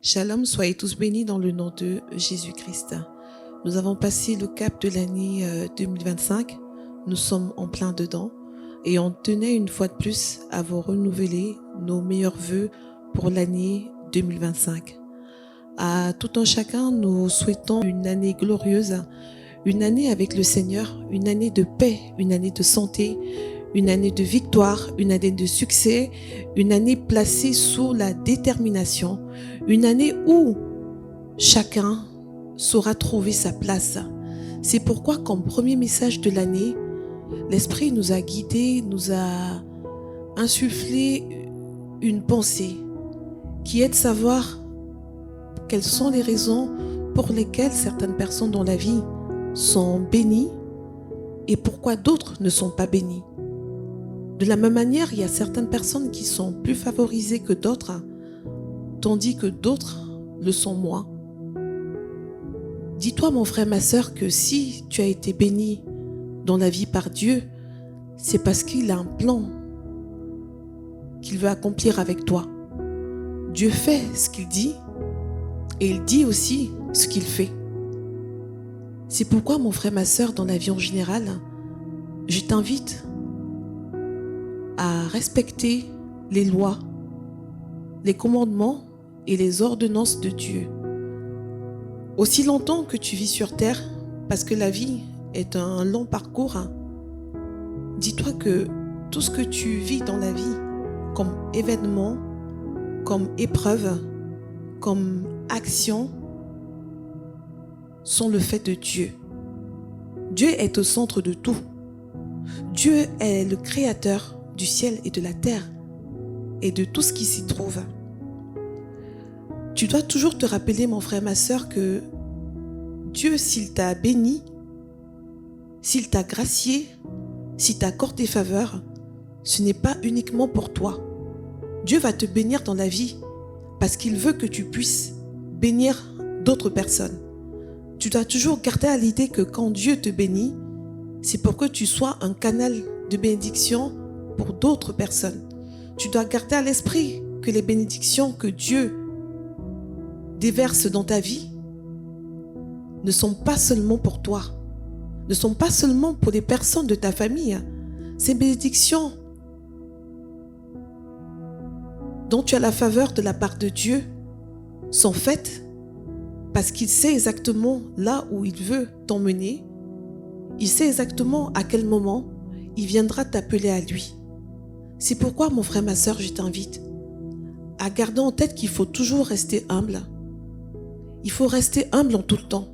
Shalom, soyez tous bénis dans le nom de Jésus-Christ. Nous avons passé le cap de l'année 2025. Nous sommes en plein dedans et on tenait une fois de plus à vous renouveler nos meilleurs vœux pour l'année 2025. À tout un chacun, nous souhaitons une année glorieuse, une année avec le Seigneur, une année de paix, une année de santé, une année de victoire, une année de succès, une année placée sous la détermination, une année où chacun saura trouver sa place. C'est pourquoi, comme premier message de l'année, l'Esprit nous a guidés, nous a insufflé une pensée qui est de savoir quelles sont les raisons pour lesquelles certaines personnes dans la vie sont bénies et pourquoi d'autres ne sont pas bénies. De la même manière, il y a certaines personnes qui sont plus favorisées que d'autres, tandis que d'autres le sont moins. Dis-toi, mon frère, ma sœur, que si tu as été béni dans la vie par Dieu, c'est parce qu'il a un plan qu'il veut accomplir avec toi. Dieu fait ce qu'il dit et il dit aussi ce qu'il fait. C'est pourquoi, mon frère, ma sœur, dans la vie en général, je t'invite à respecter les lois, les commandements et les ordonnances de Dieu. Aussi longtemps que tu vis sur terre, parce que la vie est un long parcours, dis-toi que tout ce que tu vis dans la vie, comme événement, comme épreuve, comme action, sont le fait de Dieu. Dieu est au centre de tout. Dieu est le créateur du ciel et de la terre et de tout ce qui s'y trouve. Tu dois toujours te rappeler, mon frère, ma sœur, que Dieu, s'il t'a béni, s'il t'a gracié, s'il t'accorde des faveurs, ce n'est pas uniquement pour toi. Dieu va te bénir dans la vie parce qu'il veut que tu puisses bénir d'autres personnes. Tu dois toujours garder à l'idée que quand Dieu te bénit, c'est pour que tu sois un canal de bénédiction pour d'autres personnes. Tu dois garder à l'esprit que les bénédictions que Dieu déverse dans ta vie ne sont pas seulement pour toi, ne sont pas seulement pour les personnes de ta famille. Ces bénédictions dont tu as la faveur de la part de Dieu sont faites parce qu'il sait exactement là où il veut t'emmener. Il sait exactement à quel moment il viendra t'appeler à lui. C'est pourquoi, mon frère, ma sœur, je t'invite à garder en tête qu'il faut toujours rester humble. Il faut rester humble en tout le temps.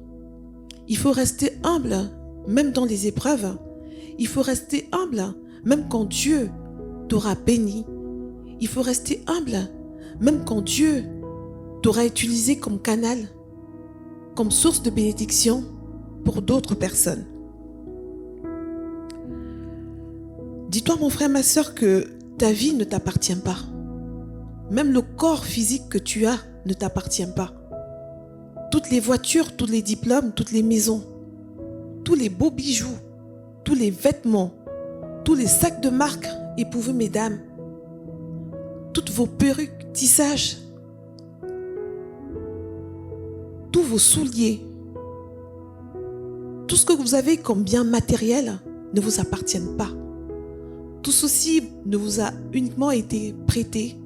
Il faut rester humble même dans les épreuves. Il faut rester humble même quand Dieu t'aura béni. Il faut rester humble même quand Dieu t'aura utilisé comme canal, comme source de bénédiction pour d'autres personnes. Dis-toi, mon frère, ma sœur, que ta vie ne t'appartient pas. Même le corps physique que tu as ne t'appartient pas. Toutes les voitures, tous les diplômes, toutes les maisons, tous les beaux bijoux, tous les vêtements, tous les sacs de marque, éprouvez mesdames, toutes vos perruques, tissages, tous vos souliers, tout ce que vous avez comme bien matériel ne vous appartiennent pas. Tout ceci ne vous a uniquement été prêté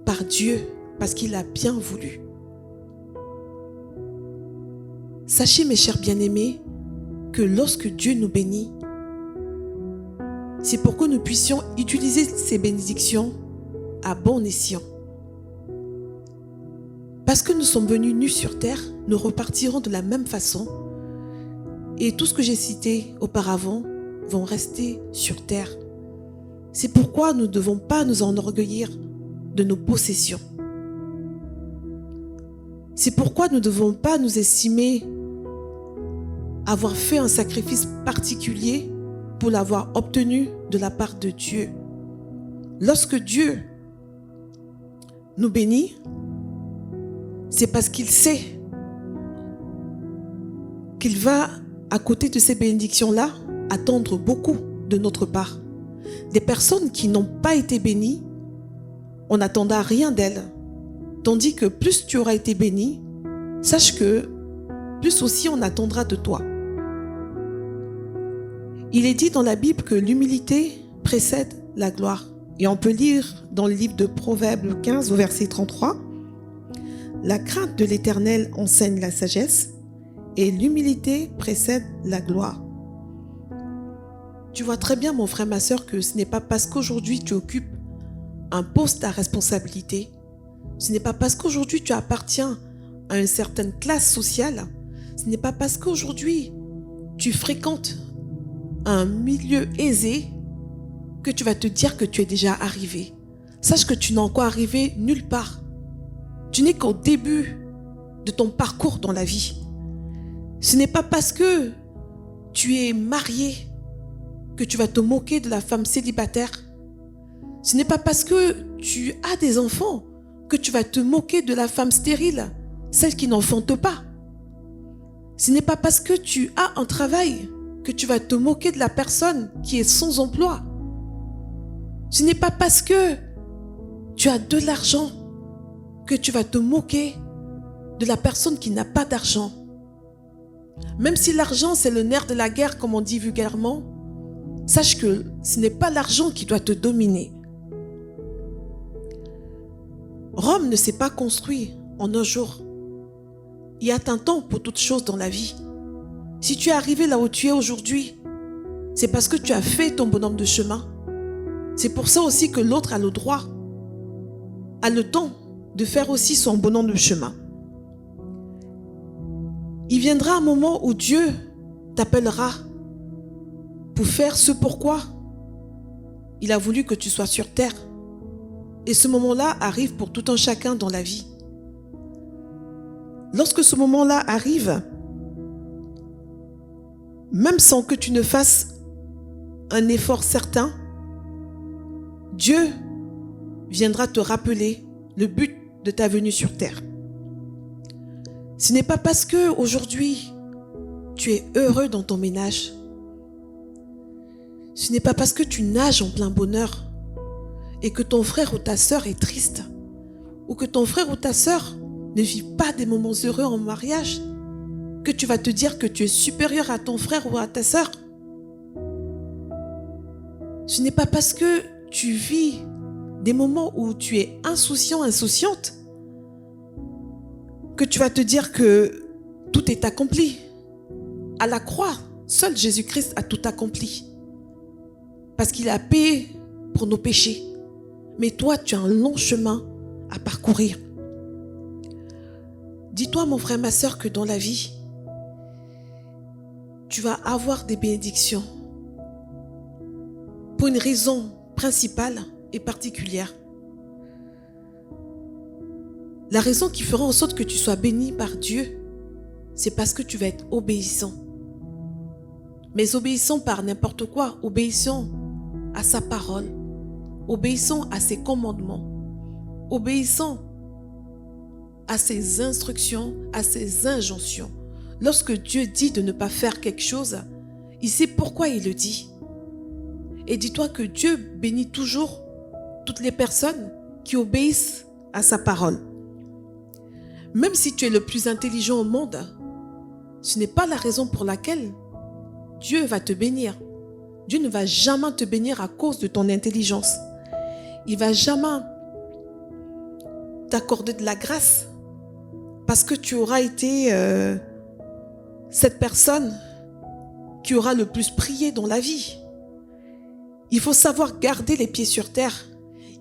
par Dieu parce qu'il a bien voulu. Sachez, mes chers bien-aimés, que lorsque Dieu nous bénit, c'est pour que nous puissions utiliser ces bénédictions à bon escient. Parce que nous sommes venus nus sur terre, nous repartirons de la même façon. Et tout ce que j'ai cité auparavant vont rester sur terre. C'est pourquoi nous ne devons pas nous enorgueillir de nos possessions. C'est pourquoi nous ne devons pas nous estimer avoir fait un sacrifice particulier pour l'avoir obtenu de la part de Dieu. Lorsque Dieu nous bénit, c'est parce qu'il sait qu'il va, à côté de ces bénédictions-là, attendre beaucoup de notre part. Des personnes qui n'ont pas été bénies, on n'attendra rien d'elles. Tandis que plus tu auras été béni, sache que plus aussi on attendra de toi. Il est dit dans la Bible que l'humilité précède la gloire. Et on peut lire dans le livre de Proverbes 15 au verset 33, « La crainte de l'Éternel enseigne la sagesse et l'humilité précède la gloire. » Tu vois très bien, mon frère, ma sœur, que ce n'est pas parce qu'aujourd'hui tu occupes un poste à responsabilité, ce n'est pas parce qu'aujourd'hui tu appartiens à une certaine classe sociale, ce n'est pas parce qu'aujourd'hui tu fréquentes un milieu aisé que tu vas te dire que tu es déjà arrivé. Sache que tu n'es encore arrivé nulle part. Tu n'es qu'au début de ton parcours dans la vie. Ce n'est pas parce que tu es marié que tu vas te moquer de la femme célibataire. Ce n'est pas parce que tu as des enfants que tu vas te moquer de la femme stérile, celle qui n'enfante pas. Ce n'est pas parce que tu as un travail que tu vas te moquer de la personne qui est sans emploi. Ce n'est pas parce que tu as de l'argent que tu vas te moquer de la personne qui n'a pas d'argent. Même si l'argent c'est le nerf de la guerre comme on dit vulgairement, sache que ce n'est pas l'argent qui doit te dominer. Rome ne s'est pas construit en un jour. Il y a un temps pour toute chose dans la vie. Si tu es arrivé là où tu es aujourd'hui, c'est parce que tu as fait ton bonhomme de chemin. C'est pour ça aussi que l'autre a le droit, a le temps de faire aussi son bonhomme de chemin. Il viendra un moment où Dieu t'appellera pour faire ce pourquoi il a voulu que tu sois sur terre. Et ce moment-là arrive pour tout un chacun dans la vie. Lorsque ce moment-là arrive, même sans que tu ne fasses un effort certain, Dieu viendra te rappeler le but de ta venue sur terre. Ce n'est pas parce que aujourd'hui tu es heureux dans ton ménage, ce n'est pas parce que tu nages en plein bonheur et que ton frère ou ta sœur est triste, ou que ton frère ou ta sœur ne vit pas des moments heureux en mariage, que tu vas te dire que tu es supérieur à ton frère ou à ta sœur. Ce n'est pas parce que tu vis des moments où tu es insouciant, insouciante, que tu vas te dire que tout est accompli. À la croix, seul Jésus-Christ a tout accompli. Parce qu'il a payé pour nos péchés. Mais toi, tu as un long chemin à parcourir. Dis-toi, mon frère, ma sœur, que dans la vie, tu vas avoir des bénédictions pour une raison principale et particulière. La raison qui fera en sorte que tu sois béni par Dieu, c'est parce que tu vas être obéissant. Mais obéissant par n'importe quoi, obéissant à sa parole, obéissant à ses commandements, obéissant à ses instructions, à ses injonctions. Lorsque Dieu dit de ne pas faire quelque chose, il sait pourquoi il le dit. Et dis-toi que Dieu bénit toujours toutes les personnes qui obéissent à sa parole. Même si tu es le plus intelligent au monde, ce n'est pas la raison pour laquelle Dieu va te bénir. Dieu ne va jamais te bénir à cause de ton intelligence. Il ne va jamais t'accorder de la grâce parce que tu auras été cette personne qui aura le plus prié dans la vie. Il faut savoir garder les pieds sur terre.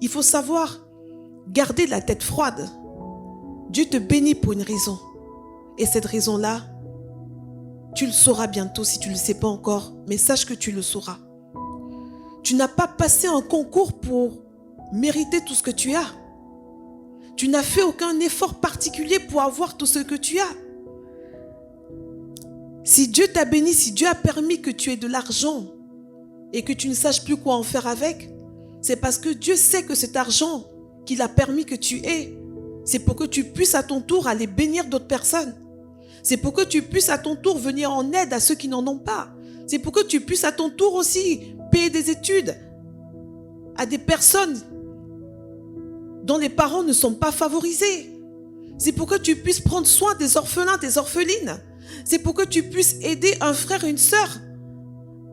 Il faut savoir garder la tête froide. Dieu te bénit pour une raison. Et cette raison-là, tu le sauras bientôt si tu ne le sais pas encore, mais sache que tu le sauras. Tu n'as pas passé un concours pour mériter tout ce que tu as. Tu n'as fait aucun effort particulier pour avoir tout ce que tu as. Si Dieu t'a béni, si Dieu a permis que tu aies de l'argent et que tu ne saches plus quoi en faire avec, c'est parce que Dieu sait que cet argent qu'il a permis que tu aies, c'est pour que tu puisses à ton tour aller bénir d'autres personnes. C'est pour que tu puisses à ton tour venir en aide à ceux qui n'en ont pas. C'est pour que tu puisses à ton tour aussi payer des études à des personnes dont les parents ne sont pas favorisés. C'est pour que tu puisses prendre soin des orphelins, des orphelines. C'est pour que tu puisses aider un frère et une sœur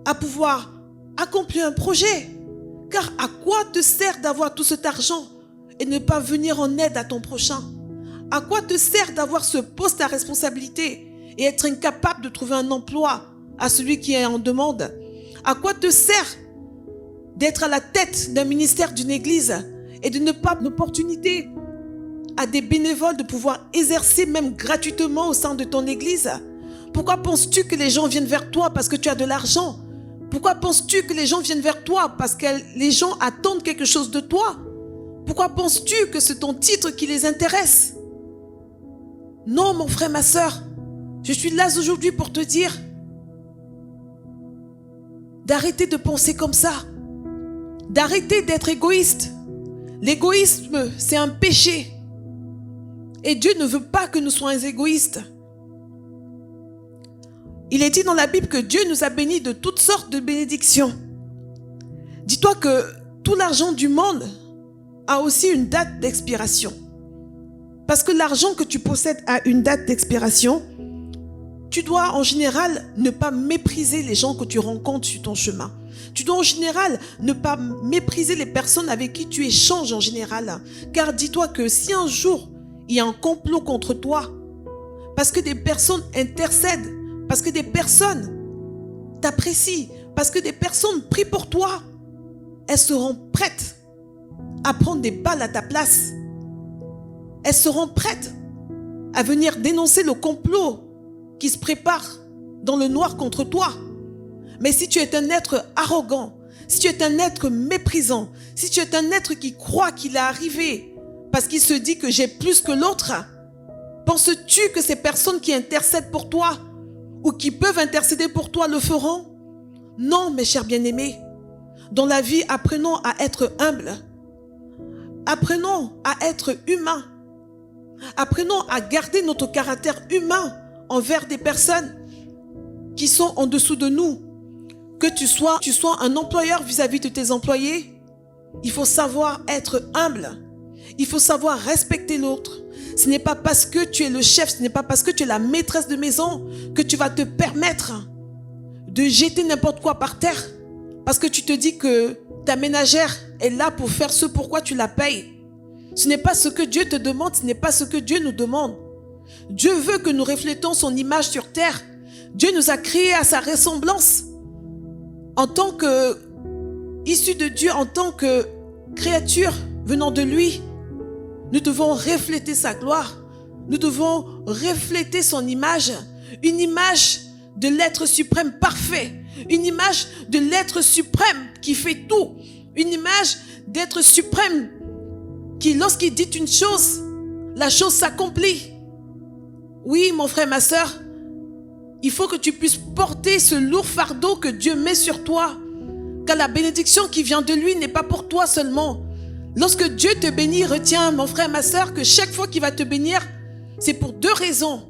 à pouvoir accomplir un projet. Car à quoi te sert d'avoir tout cet argent et ne pas venir en aide à ton prochain? À quoi te sert d'avoir ce poste à responsabilité et être incapable de trouver un emploi à celui qui est en demande? À quoi te sert d'être à la tête d'un ministère, d'une église et de ne pas l'opportunité à des bénévoles de pouvoir exercer même gratuitement au sein de ton église? Pourquoi penses-tu que les gens viennent vers toi parce que tu as de l'argent? Pourquoi penses-tu que les gens viennent vers toi parce que les gens attendent quelque chose de toi? Pourquoi penses-tu que c'est ton titre qui les intéresse? Non, mon frère, ma sœur, je suis là aujourd'hui pour te dire d'arrêter de penser comme ça, d'arrêter d'être égoïste. L'égoïsme, c'est un péché. Et Dieu ne veut pas que nous soyons égoïstes. Il est dit dans la Bible que Dieu nous a bénis de toutes sortes de bénédictions. Dis-toi que tout l'argent du monde a aussi une date d'expiration. Parce que l'argent que tu possèdes a une date d'expiration. Tu dois en général ne pas mépriser les gens que tu rencontres sur ton chemin. Tu dois en général ne pas mépriser les personnes avec qui tu échanges en général. Car dis-toi que si un jour il y a un complot contre toi, parce que des personnes intercèdent, parce que des personnes t'apprécient, parce que des personnes prient pour toi, elles seront prêtes à prendre des balles à ta place. Elles seront prêtes à venir dénoncer le complot qui se prépare dans le noir contre toi. Mais si tu es un être arrogant, si tu es un être méprisant, si tu es un être qui croit qu'il est arrivé parce qu'il se dit que j'ai plus que l'autre, penses-tu que ces personnes qui intercèdent pour toi ou qui peuvent intercéder pour toi le feront? Non, mes chers bien-aimés. Dans la vie, apprenons à être humbles. Apprenons à être humains. Apprenons à garder notre caractère humain envers des personnes qui sont en dessous de nous. Que tu sois un employeur vis-à-vis de tes employés, il faut savoir être humble. Il faut savoir respecter l'autre. Ce n'est pas parce que tu es le chef, ce n'est pas parce que tu es la maîtresse de maison que tu vas te permettre de jeter n'importe quoi par terre. Parce que tu te dis que ta ménagère est là pour faire ce pourquoi tu la payes. Ce n'est pas ce que Dieu te demande, ce n'est pas ce que Dieu nous demande. Dieu veut que nous reflétons son image sur terre. Dieu nous a créés à sa ressemblance. En tant que issus de Dieu, en tant que créature venant de lui, nous devons refléter sa gloire. Nous devons refléter son image. Une image de l'être suprême parfait. Une image de l'être suprême qui fait tout. Une image d'être suprême qui, lorsqu'il dit une chose, la chose s'accomplit. Oui, mon frère, ma sœur, il faut que tu puisses porter ce lourd fardeau que Dieu met sur toi. Car la bénédiction qui vient de lui n'est pas pour toi seulement. Lorsque Dieu te bénit, retiens, mon frère, ma sœur, que chaque fois qu'il va te bénir, c'est pour deux raisons.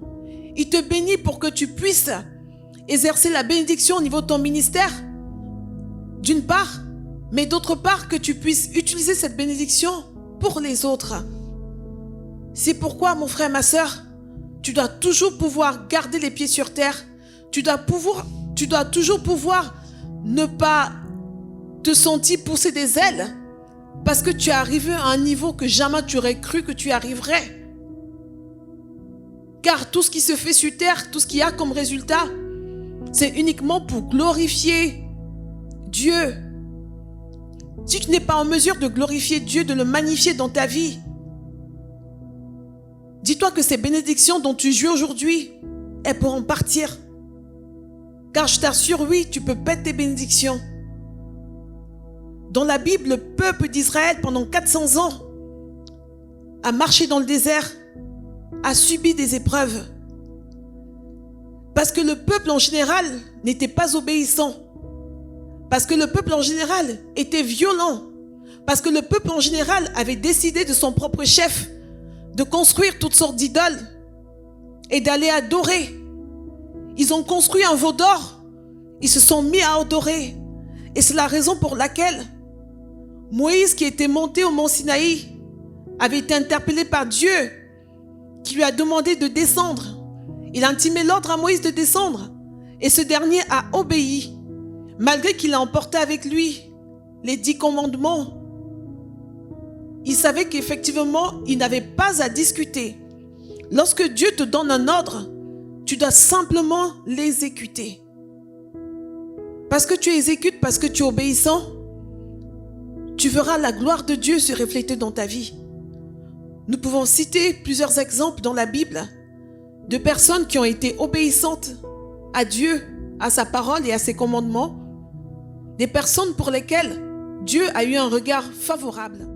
Il te bénit pour que tu puisses exercer la bénédiction au niveau de ton ministère, d'une part, mais d'autre part, que tu puisses utiliser cette bénédiction pour les autres. C'est pourquoi, mon frère, ma sœur, tu dois toujours pouvoir garder les pieds sur terre. Tu dois toujours pouvoir ne pas te sentir pousser des ailes parce que tu es arrivé à un niveau que jamais tu aurais cru que tu arriverais. Car tout ce qui se fait sur terre, tout ce qu'il y a comme résultat, c'est uniquement pour glorifier Dieu. Si tu n'es pas en mesure de glorifier Dieu, de le magnifier dans ta vie, dis-toi que ces bénédictions dont tu jouis aujourd'hui, elles pourront partir. Car je t'assure, oui, tu peux perdre tes bénédictions. Dans la Bible, le peuple d'Israël, pendant 400 ans, a marché dans le désert, a subi des épreuves. Parce que le peuple en général n'était pas obéissant. Parce que le peuple en général était violent. Parce que le peuple en général avait décidé de son propre chef de construire toutes sortes d'idoles et d'aller adorer. Ils ont construit un veau d'or. Ils se sont mis à adorer. Et c'est la raison pour laquelle Moïse, qui était monté au mont Sinaï, avait été interpellé par Dieu qui lui a demandé de descendre. Il a intimé l'ordre à Moïse de descendre. Et ce dernier a obéi, malgré qu'il a emporté avec lui les 10 commandements. Il savait qu'effectivement, il n'avait pas à discuter. Lorsque Dieu te donne un ordre, tu dois simplement l'exécuter. Parce que tu exécutes, parce que tu es obéissant, tu verras la gloire de Dieu se refléter dans ta vie. Nous pouvons citer plusieurs exemples dans la Bible de personnes qui ont été obéissantes à Dieu, à sa parole et à ses commandements, des personnes pour lesquelles Dieu a eu un regard favorable.